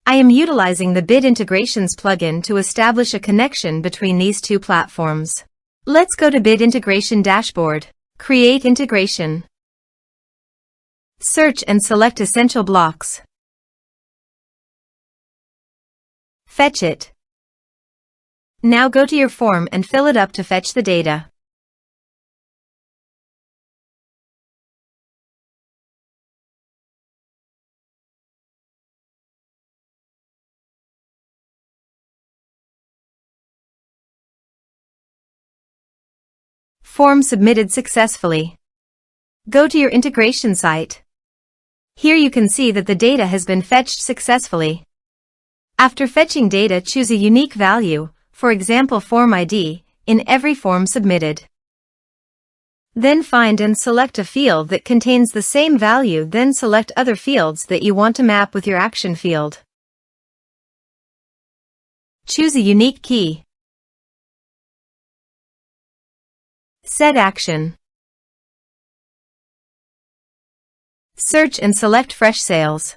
I am utilizing the Bit Integrations plugin to establish a connection between these two platforms. Let's go to Bit Integration Dashboard. Create integration. Search and select Essential Blocks. Fetch it. Now go to your form and fill it up to fetch the data. Form submitted successfully. Go to your integration site. Here you can see that the data has been fetched successfully. After fetching data, choose a unique value, for example form ID, in every form submitted. Then find and select a field that contains the same value, then select other fields that you want to map with your action field. Choose a unique key. Set action. Search and select Freshsales.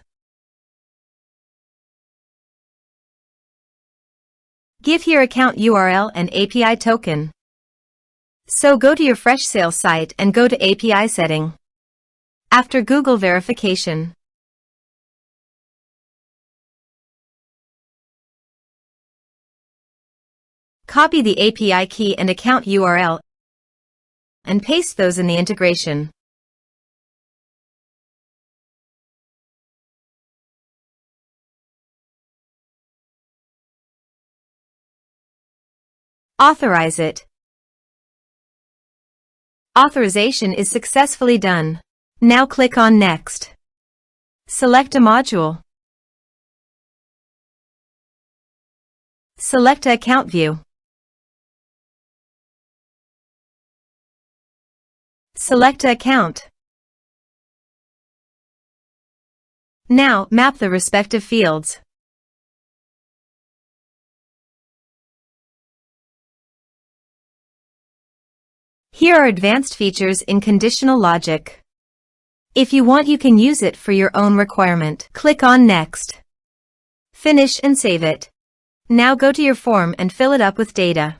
Give here account URL and API token. So go to your Freshsales site and go to API setting. After Google verification. Copy the API key and account URL and paste those in the integration. Authorize it. Authorization is successfully done. Now click on Next. Select a module. Select a account view. Select a account. Now, map the respective fields. Here are advanced features in conditional logic. If you want, you can use it for your own requirement. Click on Next. Finish and save it. Now go to your form and fill it up with data.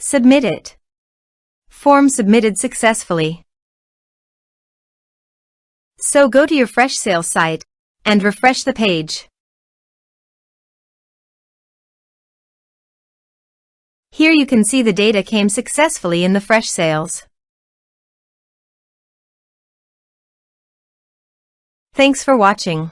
Submit it. Form submitted successfully. So go to your Freshsales site and refresh the page. Here you can see the data came successfully in the Freshsales. Thanks for watching.